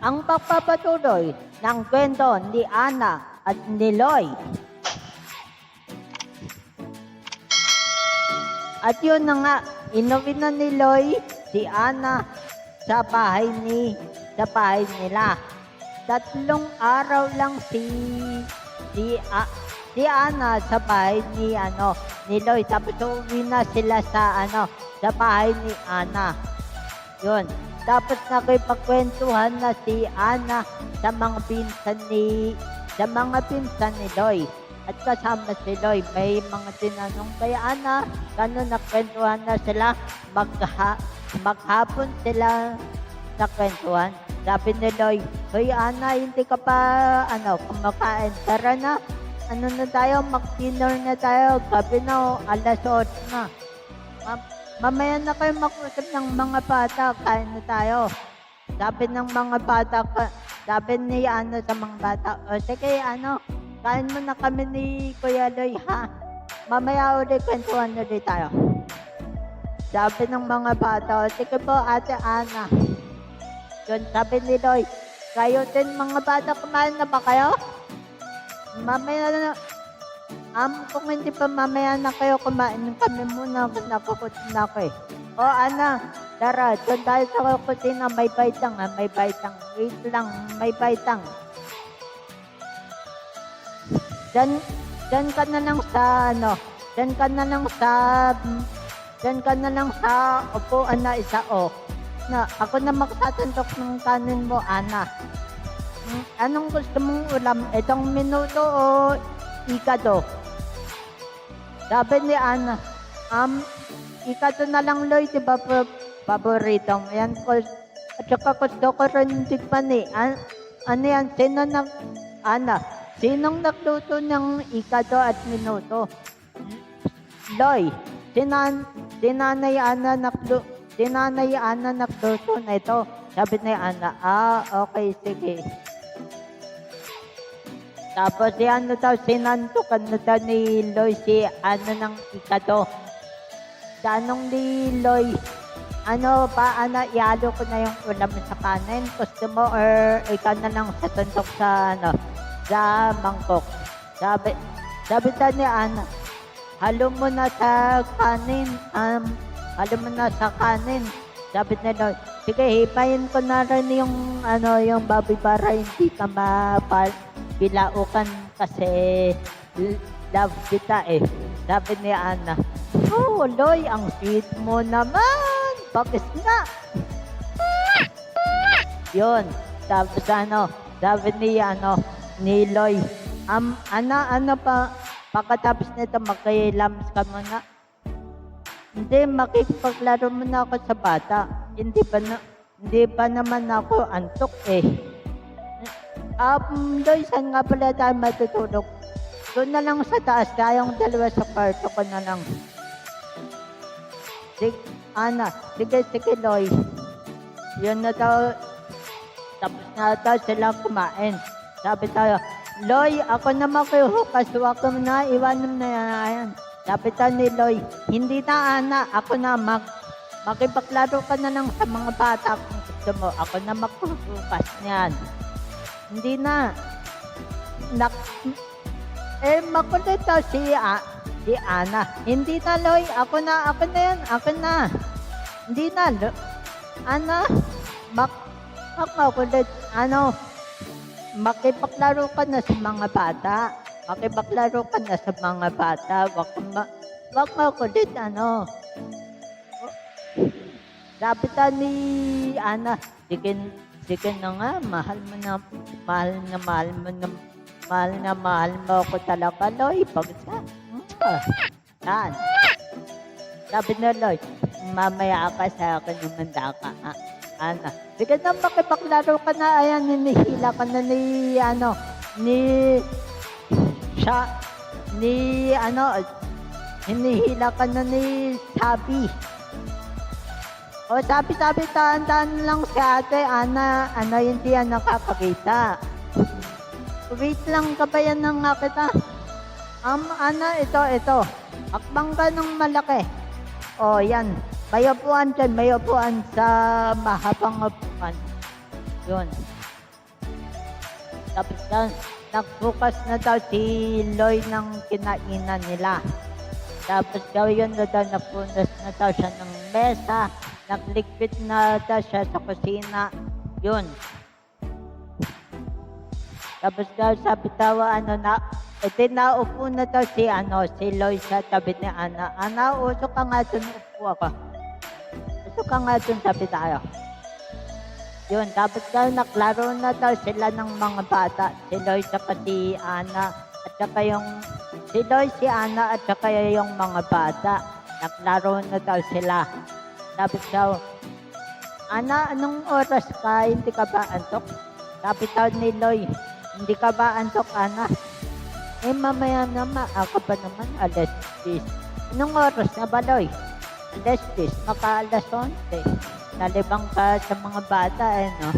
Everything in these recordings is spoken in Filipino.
ang pagpapatuloy ng kwento ni Ana at ni Loy. At yun na nga, inuwi na ni Loy si Ana sa bahay nila. 3 araw lang si Ana sa bahay ni Loy. Tapos uwi na sila sa bahay ni Ana. Yun. Tapos nakipagkwentuhan na si Ana sa mga pinsan ni Loy. At kasama si Loy, may mga tinanong kay Ana, gano'n nakwentuhan na sila, maghapon sila nakwentuhan. Sabi ni Loy, "Hoy Ana, hindi ka pa kumakain, tara na, na tayo, mag-dinner na tayo, gabi na, 8:00 na. Mamaya na kayo mag-usap ng mga bata, kain na tayo." Sabi ng mga bata, sabi ni sa mga bata, "O sige, kain mo na kami ni Kuya Loy, ha? Mamaya ulit kwentuhan ulit tayo." Sabi ng mga bata, "O sige po, Ate Ana." Yun, sabi ni Loy, "Kayo din mga bata, kumain na ba kayo? Mamaya na, kung hindi pa mamaya na kayo kumain, kami muna, nakukutin na ako eh." "O Ana, tara, doon tayo sa kusina, may baitang, may baitang. Wait lang, may baitang. Diyan ka na lang sa upuan na isa, na ako na magtatantok ng kanin mo, Ana. Anong gusto mong ulam? Itong minuto o ikado?" Sabi ni Ana, ikado na lang, Loy, diba paborito mo yan? At saka gusto ko rin tikman eh. Ano yan? Sinong nagluto ng ikado at minuto? Loy, sinanay Ana nagluto na ito. Sabi ni Ana, okay, sige. Tapos sinantukan na daw ni Loy si Ana ng ikado. Tanong ni Loy, Ana, ihalo ko na yung ulam sa kanin? Gusto mo or ikaw na lang sa tuntok sa mangkok? Sabi daw ni Ana, halo mo na sa kanin. Sabi ni Loy, sige, hipayin ko na rin yung baboy para hindi ka bilaukan kasi love kita eh. Sabi ni Ana, "Oh, Loy, ang sweet mo naman. Bakit nga?" Yun. Tapos sabi ni Loy, Ana pa, pagkatapos nito makilams ka muna. Hindi, makipaglaro muna ako sa bata. Hindi pa naman ako antok eh. Loy, saan nga pala tayo matutulog? Doon na lang sa taas, tayong dalawa sa kwarto ko na lang. Sige, Loy. Yun na daw, tapos na daw sila kumain. Sabi tayo, "Loy, ako na makihukas, huwag mo na, iwanan na yan." Sabi tayo ni Loy, "Hindi na, Ana, ako na makipaglaro ka na lang sa mga bata kung gusto mo. Ako na makihukas niyan." Hindi na. Makulit daw si Ana. "Hindi na, Loy. Ako na yan. Ako na. Hindi na, Ana. Makulit. Makipaglaro ka na sa mga bata. Wag makulit, Sabi ta ni Ana, sige na nga, mahal mo ako talaga, Loy. Yan. Sabi na Loy, "Mamaya ka sa akin umanda ka, Ana. Sige na, makipaglaro ka na." Ayan, hinihila ka na hinihila ka na ni Sabi. O sabi, tahan lang si Ate Ana, hindi yan nakakakita. Wait lang, kabayan na nga kita. Ana, ito. Akbang ka ng malaki. O, yan. May upuan dyan, may upuan sa mahabang upuan. Yun. Tapos daw, nagbukas na daw si Loy ng kinainan nila. Tapos daw yun na daw, napunas na daw siya ng mesa, nagligpit na daw siya sa kusina. Yun. Tapos daw sabi daw, naupo na daw si Loy sa tabi ni Ana. Ana, uso ka nga dun, upo ako. Uso ka nga dun, sabi tayo. Yun, tapos daw naglaro na daw sila ng mga bata. Si Loy saka si Ana, at saka si Loy, si Ana, at saka yung mga bata. Naglaro na daw sila. Tapos daw, Ana, anong oras ka? Hindi ka ba antok? Sabi daw ni Loy, hindi ka ba antok, Ana? Mamaya na maaga pa naman, alas 10. Anong oras na ba, Loy? Alas 10, maka alas 11. Nalibang ka sa mga bata, no?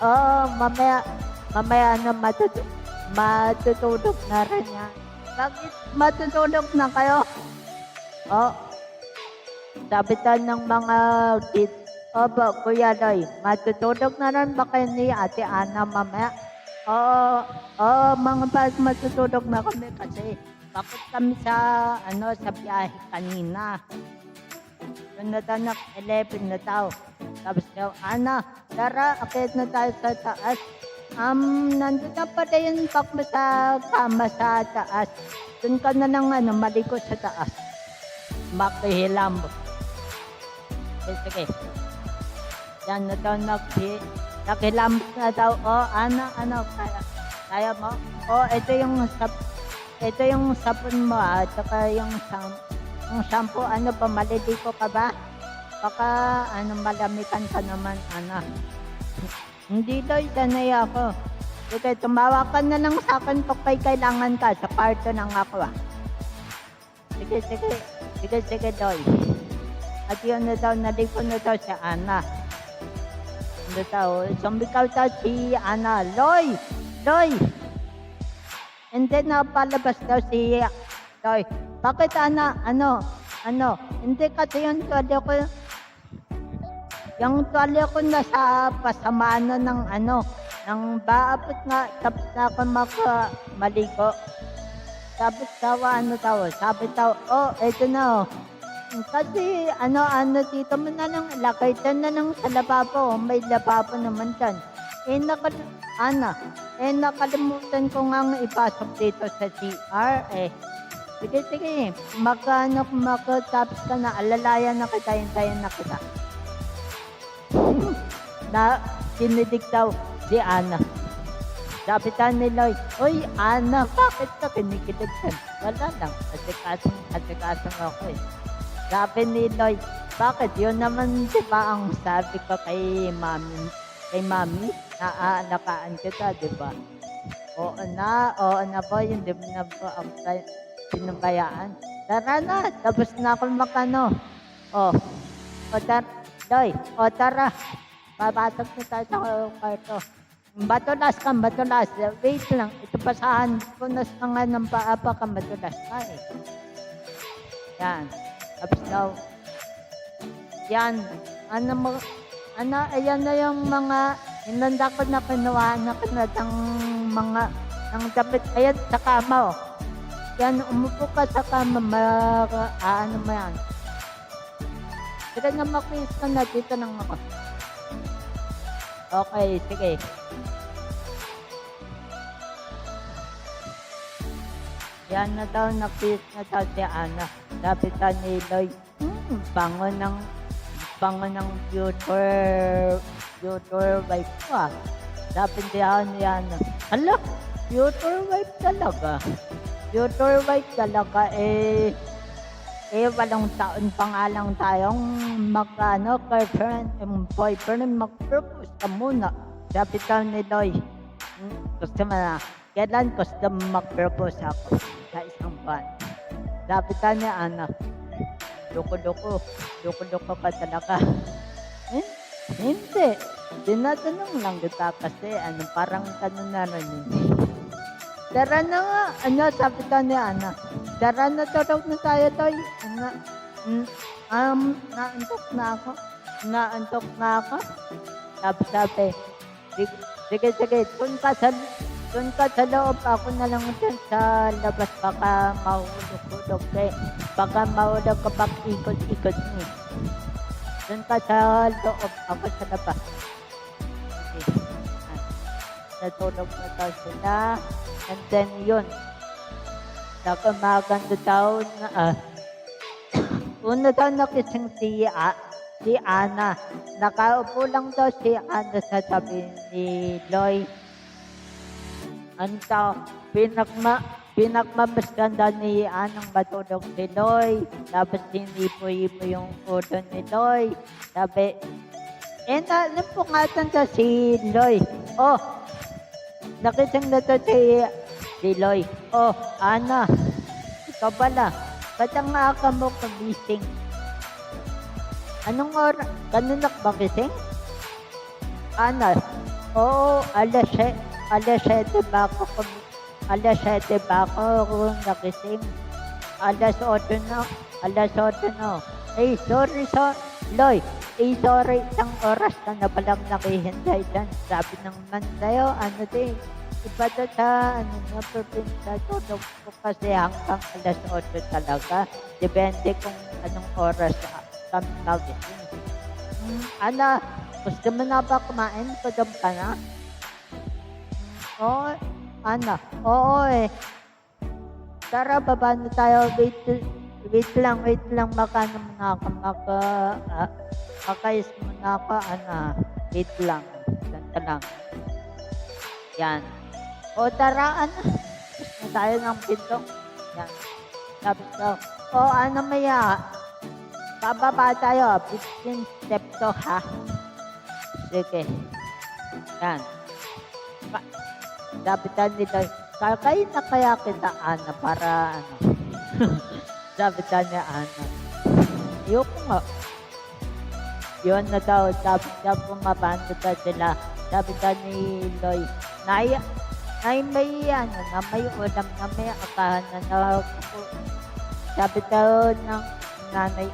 Oo, mamaya na matutulog na rin yan. Bakit matutulog na kayo? Sabi tayo ng mga kids, ba, Kuya Loy, matutulog na rin ba kayo ni Ate Ana mamaya? Mga bata, matutulog na kami kasi bakit kami sa biyahe kanina. Yun na daw, 11 na daw. Tapos daw, Ana, tara, akit na tayo sa taas. Nandun na pala yung bag mo sa kama sa taas. Doon ka na lang, maliko sa taas. Makihilam. Sige. Yan na daw, nakihilam na daw. Kaya mo? Ito yung sabon mo, at saka yung shampoo, maliligo ka ba? Baka, malamitan ka naman, Hindi daw, sanay ako. Sige, tumawa ka na lang sa akin kung kailangan ka. Sa kwarto lang ako, Sige, Loy. At yun na daw, naligo na daw si Ana. Sumigaw daw si Ana, Loy! And then, palabas daw si Loy. Bakit, Ana? Hindi kasi yung tuwalya ko nasa pasamaan na ng baabot nga, tapos na ako maligo. Tapos sabi daw, eto na, kasi, dito mo na lang, lakay dyan na lang sa lababo, may lababo naman dyan. Nakalimutan ko nga ipasok dito sa CR, Sige, magkatapos ka na, alalayan na kita, hintayin na kita. Na sinidig daw si Ana. Sabi tayo ni Loy, Uy, Ana, bakit ka kinikilig ka? Wala lang, asikasong ako Sabi ni Loy, bakit? Yun naman diba ang sabi ko kay mami, naalakaan kita, diba? Oo na po, hindi mo na po ako sinubayaan. Tara na, tapos na ako makano. Loy, tara. Papasok na tayo sa kwarto. Matulas ka. Wait lang, ito basahan ko na sa nga ng paapa ka, matulas ka Yan. Tapos daw, yan. Ayan na yung mga, hinanda ko na kinuha na ng mga, ng damit. Ayan, sa kama, Yan, umupo ka sa kama, mo yan. Sige na, makinis ka na, dito lang ako. Okay, sige. Yan na daw, nakis na daw si Ana. Sabi daw ni Loy, bango ng future wife ko Sabi daw ni Ana, hala, future wife talaga. Future wife talaga, walong taon pa nga lang tayong girlfriend and boyfriend, mag-propose ka muna. Sabi daw ni Loy, gusto mo na, kailan gusto mo mag-propose ako sa isang buwan? Sabi daw ni Ana, loko-loko ka talaga. Hindi, tinatanong lang kita kasi parang tanong na rin. Tara na nga, sabi daw ni Ana. Tara na, tulog na tayo, Toy. Naantok na ako. Sabi, Sige, sige, doon ka sa loob, ako na lang dyan sa labas, baka mahulog-hulog eh. Baka mahulog ka pag ikot-ikot niya. Doon ka sa loob, ako sa labas. Okay. Natulog na daw sila. And then yun, maganda daw na, una daw nakising si Ana. Nakaupo lang daw si Ana sa tabi ni Loy. Anto, pinagmamasdan daw ni Anang matulog si Loy. Tapos hinipo-hipo yung ulo ni Loy. Sabi, nalimpungan daw si Loy. Oh, nakising na daw si Loy. Oh, Ana, ikaw pala. Ba't ang aka mo kagising? Anong oras? Kanina ba gising? Ana, oo, alas 7 ba ako nagising? Alas 8 na. Sorry, Loy. Sorry, isang oras ka na palang nakihintay dyan. Sabi naman sa'yo, iba to sa, probinsya, tulog ko kasi hanggang alas 8 talaga. Depende kung anong oras kami nagising. Ana, gusto mo na ba kumain? Pagod ka na? Oo, Ana. Oo eh. Tara, baba na tayo. Wait lang. Makano muna ako. Makais muna ako, Ana. Wait lang. Ganda lang. Yan. O tara, Ana. Tapos na tayo ng pinto. Yan. Sabi ko, Ana maya. Bababa tayo. 15 steps to, ha? Sige. Yan. Sabi tayo nila, kakain na kaya kita, Ana, para ano. Sabi tayo niya, Ana. Ayoko nga. Yun na daw, sabi tayo pumabando tayo sila. Sabi tayo ni Loy, may ulam na may akahan na sabi daw ng nanay,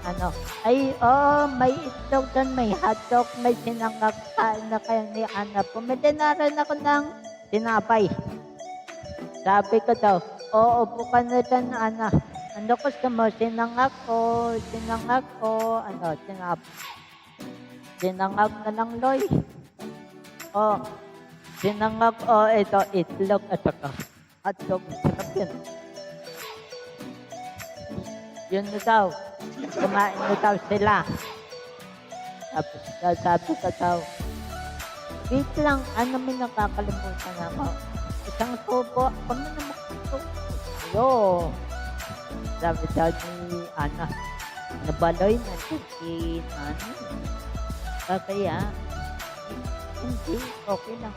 may itlog doon, may hotdog, may sinangag, kain na kayo ni Ana. Pumili na rin ako ng tinapay. Sabi ko daw, upo ka na dyan, Ana. Ano gusto mo, sinangag o tinapay? Sinangag na lang, Loy. Sinangag ito, itlog at saka hotdog. Sarap yun. Yun na daw. Kumain na daw sila. Tapos sabi ko daw, wait lang, may nakakalimutan ako. Isang tubo, kami na magtutubo. Ayo. Sabi daw ni Ana, nabaloy na si Ana. Kaya, hindi, okay lang.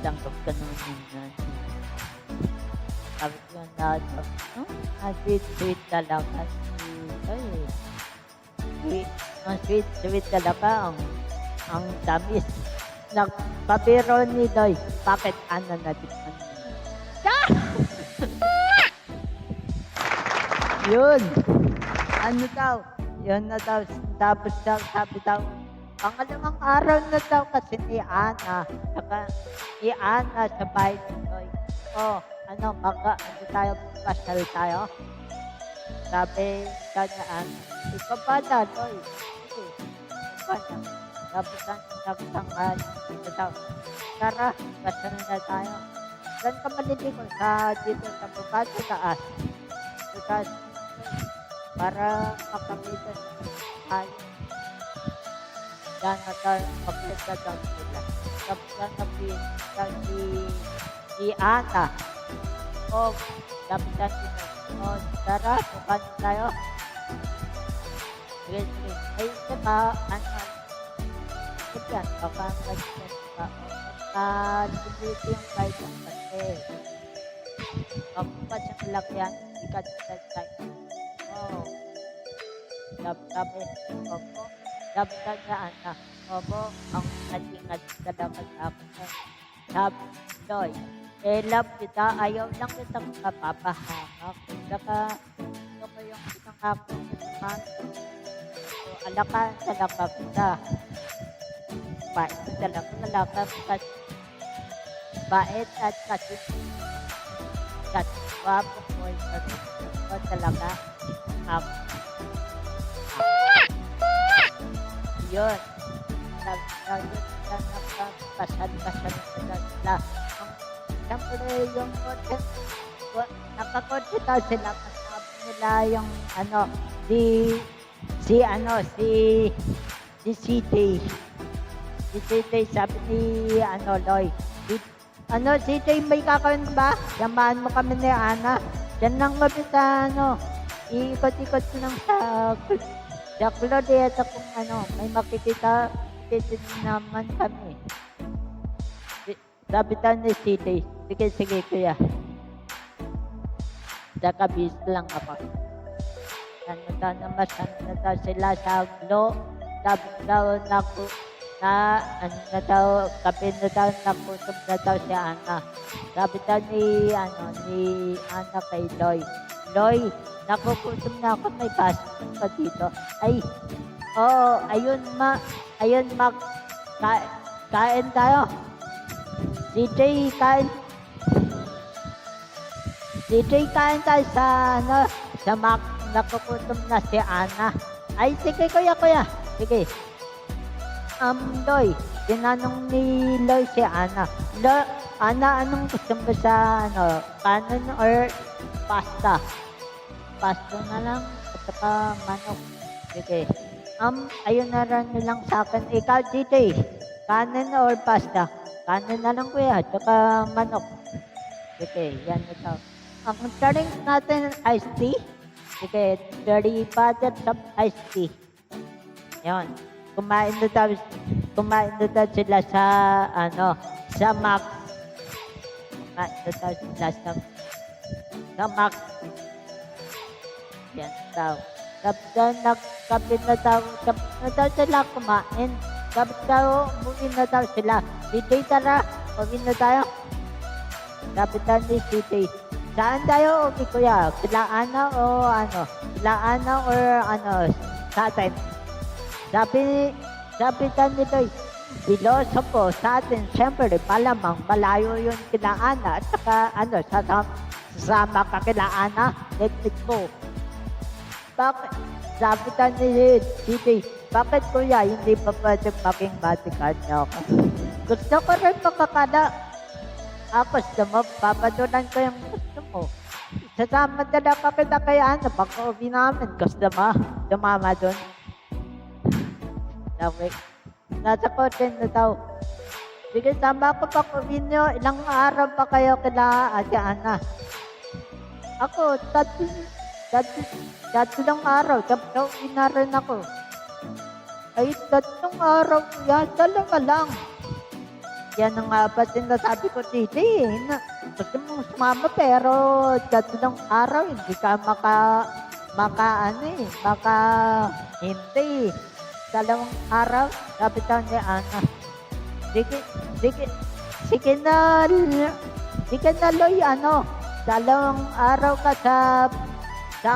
Tanggap ka naman yung Nani. Sabi ko na ito, sweet talaga. Ang sweet talaga, ang tamis. Nagpabiro ni Loy, bakit Ana na dikman mo? Yun! Yun na daw. Tapos sabi daw, pangalawang araw na daw kasi ni Ana sa bahay ni Loy. Tayo, pasal tayo? Sabi niya, Ana, ikaw ba na, Loy? Sige, ikaw ba na? Tapos nagtangal. Tara, pasal na tayo. Saan ka maliligo? Dito sa baba, sa taas. Para makakita tayo. Yan na tayo, magkita daw sila. Tapos na napita si Ana. Sabi na sila, tara, bukan tayo. Sige. Ay, diba, Ana, yan, baka mag-send ka. Dito yung kahit ang kasi. Kapag siyang lakyan, ikat tayo. Sabi niya, Ana, ang natingat talaga sa akin. Sabi, Loy, love kita, ayaw lang kitang kapapahamak. Saka, ito ko yung isang akong naman. So, alakan talaga kita. bait talaga talaga kasi bait at kasi gwapo ko talaga ako. Yun. Yun na napapasal-pasal na sila. Siyempre yung nakakotita sila kasama nila yung si CJ. Si CJ sabi ni Loy. CJ may kakawin ba? Samahan mo kami ni Ana. Diyan lang kami sa iikot-ikot lang sa Claudette kung may makikita naman kami. Sabi tayo ni CJ, sige kuya. Nakabis lang ako. Masana daw sila sa Glo. Sabi daw kape na daw nakusog na daw si Ana. Sabi daw ni Ana kay Loy. Loy, nakukusog na ako, may pasok pa dito. Ay, oo, ayun ma, kain tayo. CJ, kain tayo sa Mac, nakukutom na si Ana. Ay, sige kuya, sige. Loy, tinanong ni Loy si Ana. Ana, anong gusto mo sa kanin or pasta? Pasta na lang, at saka manok. Sige. Ayun na rin lang sa akin. Ikaw, CJ, kanin or pasta? Kanin na lang kuya, at saka manok. Sige, yan ito. Ang drink natin, iced tea. Sige, 30 bottles of iced tea. Yan. Kumain na daw sila sa Mac. Kumain na daw sila sa Mac. Yan daw. Tapos nagkabit na daw sila kumain. Tapos daw, umuwi na daw sila. CJ, tara, umuwi na tayo. Sabi daw ni CJ, saan tayo uwi kuya? Sila Ana o Sila Ana or sa atin? Sabi daw ni Loy, biloso po sa atin, siyempre, malamang malayo yun kila Ana at saka, sasama ka kila Ana, let's go. Bakit? Sabi daw ni CJ, bakit kuya, hindi pa pwede maging bodyguard niyo ako? Gusto ko rin makakala. Gusto mo, papadulan ko yung gusto mo. Sasama na ka kita kay Ana, baka uwi namin. Gusto mo, dumama dun. Nasa kote na daw. Sige, sama ko pa uwi niyo. Ilang araw pa kayo kila Ate Ana? Ako, tatlong araw. Tapos uwi na rin ako. Ay, 3 araw. Yan, 2 lang. Yan ang ba sinasabi ko dito gusto mong sumama pero 3 araw hindi ka hindi. 2 araw, sabi daw ni Ana. Sige na Loy, 2 araw ka sa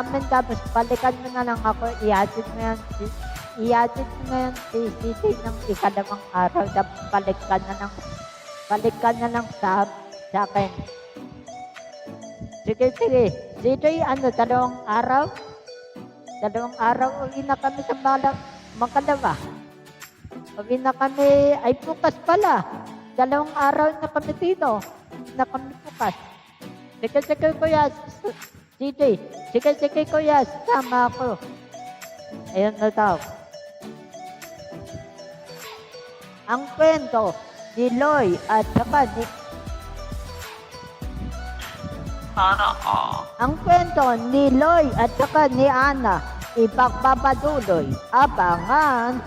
amin tapos balikan mo na lang ako, ihatid mo yan si CJ ng 2 araw tapos balik ka na lang sa akin. Sige. CJ, 2 araw? 2 araw, uwi na kami sa Makalawa. Uwi na kami, ay bukas pala. 2 araw na kami dito. Na kami bukas. Sige kuya, CJ. Sige kuya, sama ako. Ayun na daw. Ang kwento ni Loy at saka ni Ang kwento ni Loy at saka ni Ana ipagpapaduloy. Abangan